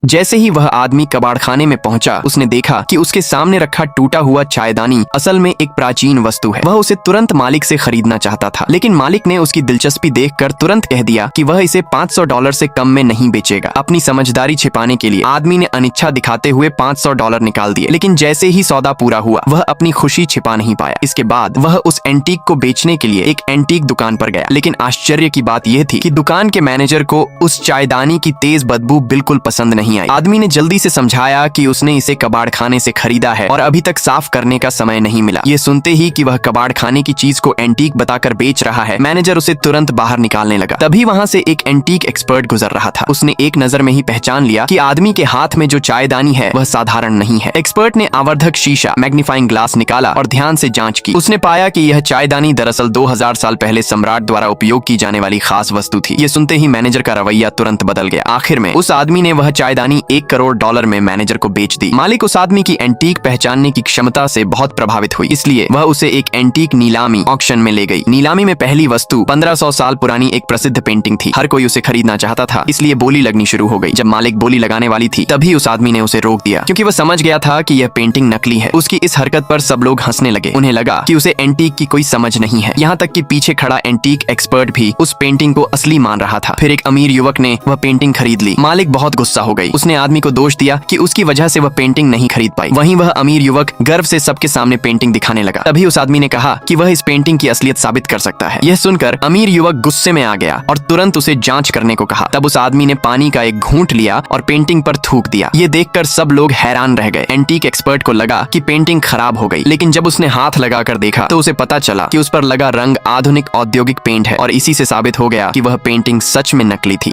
जैसे ही वह आदमी कबाड़खाने में पहुंचा, उसने देखा कि उसके सामने रखा टूटा हुआ चायदानी असल में एक प्राचीन वस्तु है। वह उसे तुरंत मालिक से खरीदना चाहता था, लेकिन मालिक ने उसकी दिलचस्पी देखकर तुरंत कह दिया कि वह इसे $500 से कम में नहीं बेचेगा। अपनी समझदारी छिपाने के लिए आदमी ने अनिच्छा दिखाते हुए $500 निकाल दिए, लेकिन जैसे ही सौदा पूरा हुआ, वह अपनी खुशी छिपा नहीं पाया। इसके बाद वह उस एंटीक को बेचने के लिए एक एंटीक दुकान पर गया, लेकिन आश्चर्य की बात यह थी कि दुकान के मैनेजर को उस चायदानी की तेज बदबू बिल्कुल पसंद नहीं आई। आदमी ने जल्दी से समझाया कि उसने इसे कबाड़खाने से खरीदा है और अभी तक साफ करने का समय नहीं मिला। ये सुनते ही कि वह कबाड़खाने की चीज को एंटीक बताकर बेच रहा है, मैनेजर उसे तुरंत बाहर निकालने लगा। तभी वहां से एक एंटीक एक्सपर्ट गुजर रहा था। उसने एक नजर में ही पहचान लिया कि आदमी के हाथ में जो चायदानी है वह साधारण नहीं है। एक्सपर्ट ने आवर्धक शीशा मैग्नीफाइंग ग्लास निकाला और ध्यान से जांच की। उसने पाया कि यह चायदानी दरअसल 2000 साल पहले सम्राट द्वारा उपयोग की जाने वाली खास वस्तु थी। ये सुनते ही मैनेजर का रवैया तुरंत बदल गया। आखिर में उस आदमी ने वह चायदानी $1 करोड़ में मैनेजर को बेच दी। मालिक उस आदमी की एंटीक पहचानने की क्षमता से बहुत प्रभावित हुई, इसलिए वह उसे एक एंटीक नीलामी ऑक्शन में ले गई। नीलामी में पहली वस्तु 1500 साल पुरानी एक प्रसिद्ध पेंटिंग थी। हर कोई उसे खरीदना चाहता था, इसलिए बोली लगनी शुरू हो गई। जब मालिक बोली लगाने वाली थी, तभी उस आदमी ने उसे रोक दिया, क्योंकि वह समझ गया था कि यह पेंटिंग नकली है। उसकी इस हरकत पर सब लोग हंसने लगे। उन्हें लगा कि उसे एंटीक की कोई समझ नहीं है। यहाँ तक कि पीछे खड़ा एंटीक एक्सपर्ट भी उस पेंटिंग को असली मान रहा था। फिर एक अमीर युवक ने वह पेंटिंग खरीद ली। मालिक बहुत गुस्सा हो गई। उसने आदमी को दोष दिया कि उसकी वजह से वह पेंटिंग नहीं खरीद पाई। वहीं वह अमीर युवक गर्व से सबके सामने पेंटिंग दिखाने लगा। तभी उस आदमी ने कहा कि वह इस पेंटिंग की असलियत साबित कर सकता है। यह सुनकर अमीर युवक गुस्से में आ गया और तुरंत उसे जांच करने को कहा। तब उस आदमी ने पानी का एक घूंट लिया और पेंटिंग पर थूक दिया। ये देखकर सब लोग हैरान रह गए। एंटीक एक्सपर्ट को लगा कि पेंटिंग खराब हो गई, लेकिन जब उसने हाथ लगाकर देखा तो उसे पता चला कि उस पर लगा रंग आधुनिक औद्योगिक पेंट है और इसी से साबित हो गया कि वह पेंटिंग सच में नकली थी।